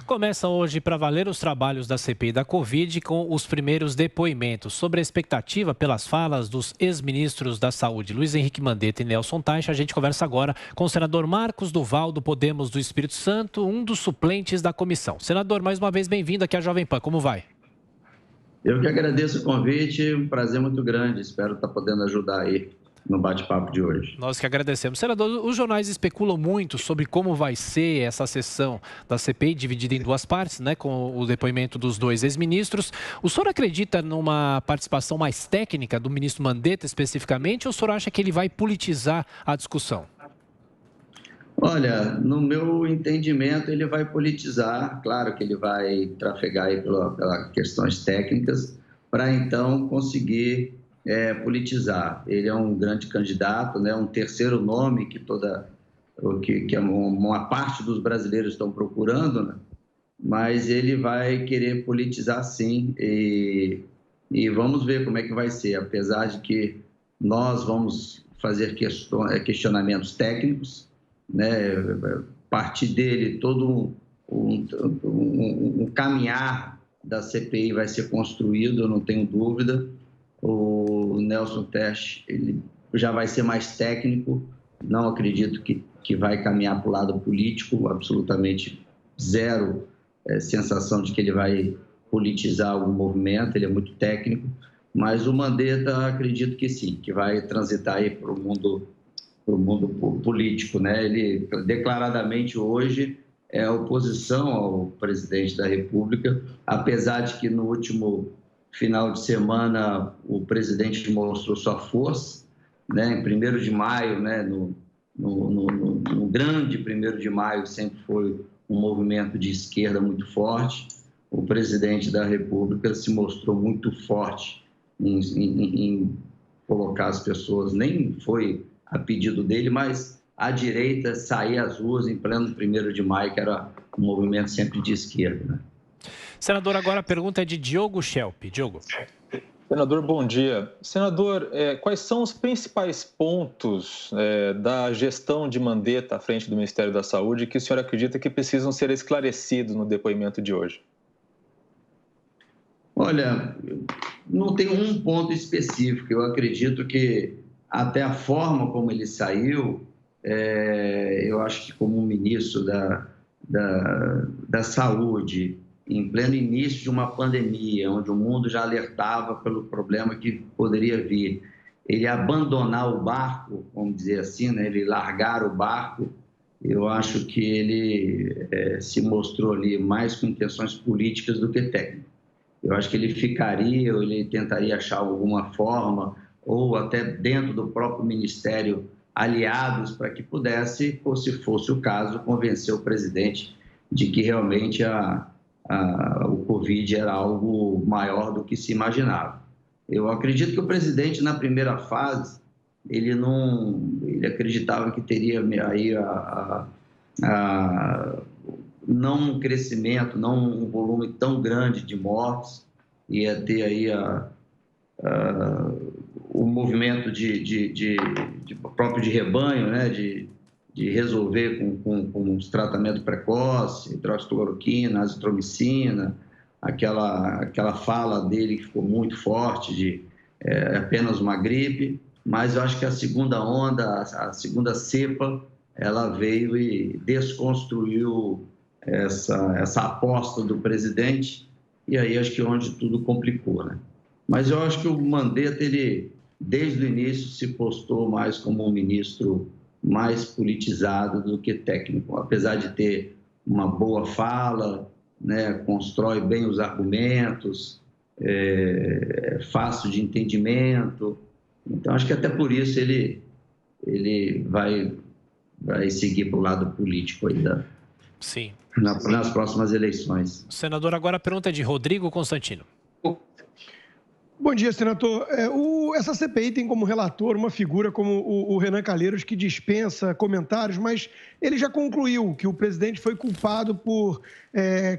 Começam hoje para valer os trabalhos da CPI da Covid com os primeiros depoimentos. Sobre a expectativa pelas falas dos ex-ministros da Saúde, Luiz Henrique Mandetta e Nelson Teich, a gente conversa agora com o senador Marcos Duval, do Podemos do Espírito Santo, um dos suplentes da comissão. Senador, mais uma vez bem-vindo aqui à Jovem Pan. Como vai? Eu que agradeço o convite, um prazer muito grande. Espero estar podendo ajudar aí no bate-papo de hoje. Nós que agradecemos. Senador, os jornais especulam muito sobre como vai ser essa sessão da CPI, dividida em duas partes, né, com o depoimento dos dois ex-ministros. O senhor acredita numa participação mais técnica do ministro Mandetta especificamente, ou o senhor acha que ele vai politizar a discussão? Olha, no meu entendimento, ele vai politizar. Claro que ele vai trafegar aí pelas questões técnicas para então conseguir politizar. Ele é um grande candidato, né? Um terceiro nome que uma parte dos brasileiros estão procurando, né? Mas ele vai querer politizar sim e vamos ver como é que vai ser, apesar de que nós vamos fazer questionamentos técnicos, né? Partir dele todo um caminhar da CPI vai ser construído, eu não tenho dúvida. O Nelson Teich, ele já vai ser mais técnico, não acredito que vai caminhar para o lado político, absolutamente zero sensação de que ele vai politizar algum movimento, ele é muito técnico, mas o Mandetta acredito que sim, que vai transitar aí para o mundo político, né? Ele declaradamente hoje é oposição ao presidente da República, apesar de que no último final de semana o presidente mostrou sua força, né? Em 1º de maio, né? No grande 1º de maio sempre foi um movimento de esquerda muito forte. O presidente da República se mostrou muito forte em colocar as pessoas, nem foi a pedido dele, mas a direita sair às ruas em pleno 1º de maio, que era um movimento sempre de esquerda, né? Senador, agora a pergunta é de Diogo Schelp. Diogo. Senador, bom dia. Senador, quais são os principais pontos da gestão de Mandetta à frente do Ministério da Saúde que o senhor acredita que precisam ser esclarecidos no depoimento de hoje? Olha, não tem um ponto específico. Eu acredito que até a forma como ele saiu, eu acho que como ministro da Saúde, em pleno início de uma pandemia, onde o mundo já alertava pelo problema que poderia vir, ele abandonar o barco, vamos dizer assim, né? Ele largar o barco, eu acho que ele se mostrou ali mais com intenções políticas do que técnicas. Eu acho que ele ficaria, ou ele tentaria achar alguma forma, ou até dentro do próprio Ministério, aliados para que pudesse, ou se fosse o caso, convencer o presidente de que realmente o Covid era algo maior do que se imaginava. Eu acredito que o presidente, na primeira fase, ele acreditava que teria aí não um crescimento, não um volume tão grande de mortes, ia ter aí o movimento próprio de rebanho, né, de resolver com os tratamentos precoces, hidroxicloroquina, azitromicina, aquela fala dele que ficou muito forte de apenas uma gripe, mas eu acho que a segunda onda, a segunda cepa, ela veio e desconstruiu essa aposta do presidente, e aí acho que é onde tudo complicou, né? Mas eu acho que o Mandetta, ele, desde o início, se postou mais como um ministro mais politizado do que técnico, apesar de ter uma boa fala, né, constrói bem os argumentos, é fácil de entendimento. Então, acho que até por isso ele vai seguir para o lado político aí Sim. nas próximas eleições. Senador, agora a pergunta é de Rodrigo Constantino. Bom dia, senador. Essa CPI tem como relator uma figura como o Renan Calheiros, que dispensa comentários, mas ele já concluiu que o presidente foi culpado por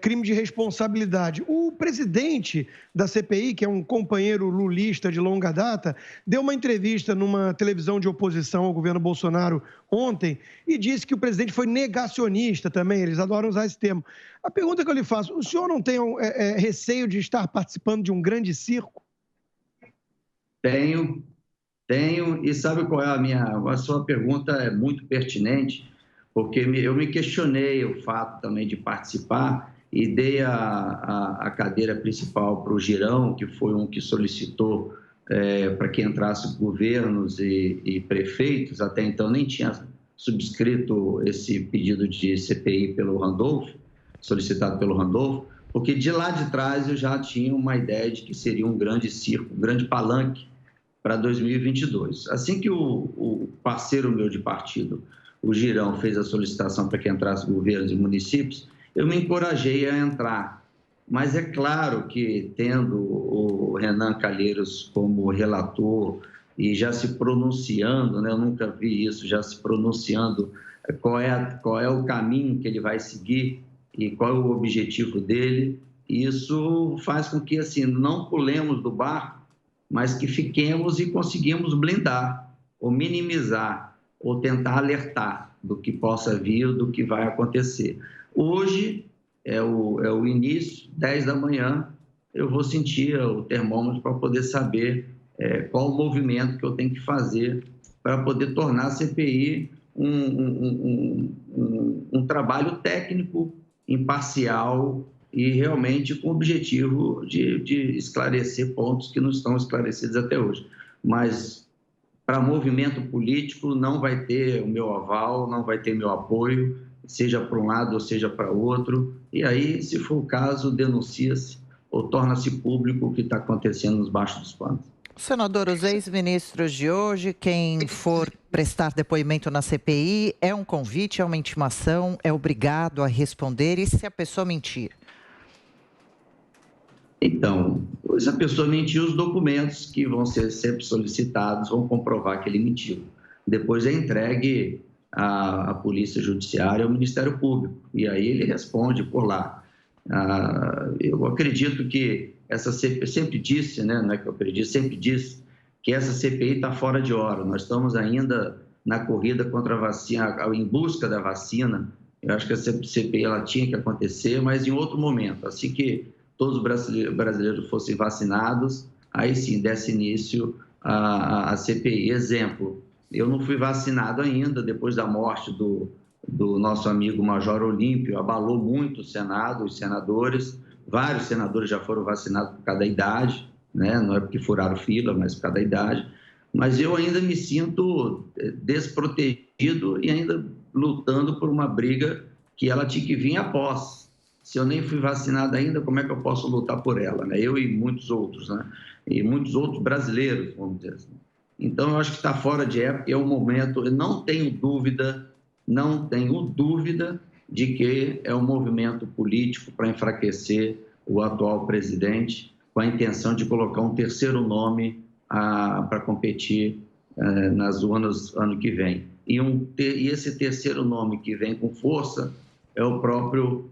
crime de responsabilidade. O presidente da CPI, que é um companheiro lulista de longa data, deu uma entrevista numa televisão de oposição ao governo Bolsonaro ontem e disse que o presidente foi negacionista também, eles adoram usar esse termo. A pergunta que eu lhe faço, o senhor não tem receio de estar participando de um grande circo? Tenho, e sabe qual é a sua pergunta é muito pertinente, porque eu me questionei o fato também de participar e dei a cadeira principal para o Girão, que foi um que solicitou para que entrasse governos e prefeitos, até então nem tinha subscrito esse pedido de CPI pelo Randolph, solicitado pelo Randolph, porque de lá de trás eu já tinha uma ideia de que seria um grande circo, um grande palanque para 2022. Assim que o parceiro meu de partido, o Girão, fez a solicitação para que entrasse governos e municípios, eu me encorajei a entrar. Mas é claro que, tendo o Renan Calheiros como relator e já se pronunciando, né, eu nunca vi isso, já se pronunciando qual é o caminho que ele vai seguir e qual é o objetivo dele, isso faz com que assim, não pulemos do barco, mas que fiquemos e conseguimos blindar, ou minimizar, ou tentar alertar do que possa vir, do que vai acontecer. Hoje é o início, 10 da manhã, eu vou sentir o termômetro para poder saber qual o movimento que eu tenho que fazer para poder tornar a CPI um trabalho técnico, imparcial, e realmente com o objetivo de esclarecer pontos que não estão esclarecidos até hoje. Mas, para movimento político, não vai ter o meu aval, não vai ter meu apoio, seja para um lado ou seja para outro. E aí, se for o caso, denuncia-se ou torna-se público o que está acontecendo nos baixos dos panos. Senador, os ex-ministros de hoje, quem for prestar depoimento na CPI, é um convite, é uma intimação, é obrigado a responder, e se a pessoa mentir? Então, se a pessoa mentir, os documentos que vão ser sempre solicitados vão comprovar que ele mentiu. Depois é entregue à Polícia Judiciária, ao Ministério Público, e aí ele responde por lá. Eu acredito que essa CPI, sempre disse, né, não é que eu acredito, sempre disse que essa CPI está fora de hora. Nós estamos ainda na corrida contra a vacina, em busca da vacina. Eu acho que essa CPI ela tinha que acontecer, mas em outro momento, assim que todos os brasileiros fossem vacinados, aí sim desse início a CPI. Exemplo, eu não fui vacinado ainda, depois da morte do nosso amigo Major Olímpio, abalou muito o Senado, os senadores, vários senadores já foram vacinados por cada idade, né? Não é porque furaram fila, mas por cada idade. Mas eu ainda me sinto desprotegido e ainda lutando por uma briga que ela tinha que vir após. Se eu nem fui vacinado ainda, como é que eu posso lutar por ela, né? Eu e muitos outros, né? E muitos outros brasileiros, vamos dizer assim. Então, eu acho que está fora de época, é um momento, eu não tenho dúvida de que é um movimento político para enfraquecer o atual presidente, com a intenção de colocar um terceiro nome para competir nas urnas ano que vem. E esse terceiro nome que vem com força é o próprio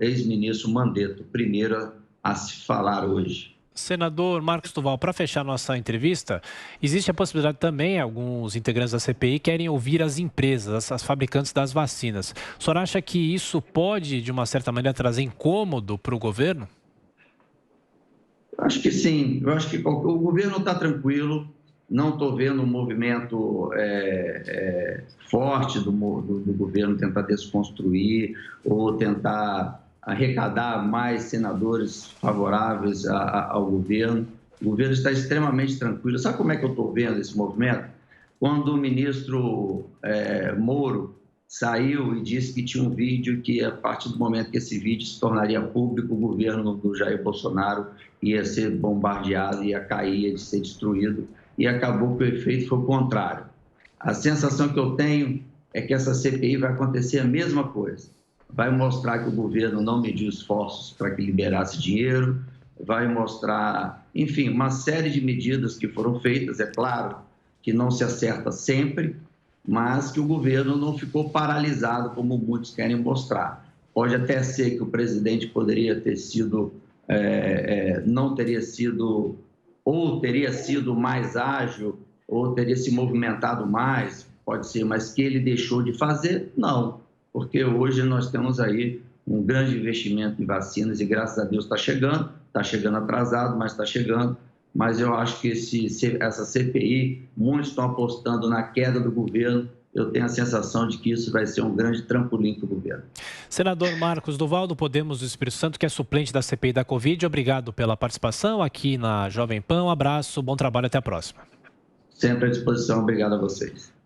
ex-ministro Mandetta, o primeiro a se falar hoje. Senador Marcos Duval, para fechar nossa entrevista, existe a possibilidade também, alguns integrantes da CPI querem ouvir as empresas, as fabricantes das vacinas. O senhor acha que isso pode, de uma certa maneira, trazer incômodo para o governo? Acho que sim. Eu acho que o governo está tranquilo, não estou vendo um movimento forte do governo tentar desconstruir ou tentar arrecadar mais senadores favoráveis ao governo. O governo está extremamente tranquilo. Sabe como é que eu estou vendo esse movimento? Quando o ministro Moro saiu e disse que tinha um vídeo que, a partir do momento que esse vídeo se tornaria público, o governo do Jair Bolsonaro ia ser bombardeado, ia cair, ia ser destruído, e acabou que o efeito foi o contrário. A sensação que eu tenho é que essa CPI vai acontecer a mesma coisa. Vai mostrar que o governo não mediu esforços para que liberasse dinheiro, vai mostrar, enfim, uma série de medidas que foram feitas. É claro que não se acerta sempre, mas que o governo não ficou paralisado como muitos querem mostrar. Pode até ser que o presidente poderia ter sido, não teria sido, ou teria sido mais ágil, ou teria se movimentado mais, pode ser, mas que ele deixou de fazer, não, porque hoje nós temos aí um grande investimento em vacinas e graças a Deus está chegando atrasado, mas está chegando. Mas eu acho que essa CPI, muitos estão apostando na queda do governo. Eu tenho a sensação de que isso vai ser um grande trampolim para o governo. Senador Marcos Duval, do Podemos do Espírito Santo, que é suplente da CPI da Covid, obrigado pela participação aqui na Jovem Pan. Um abraço, bom trabalho, até a próxima. Sempre à disposição, obrigado a vocês.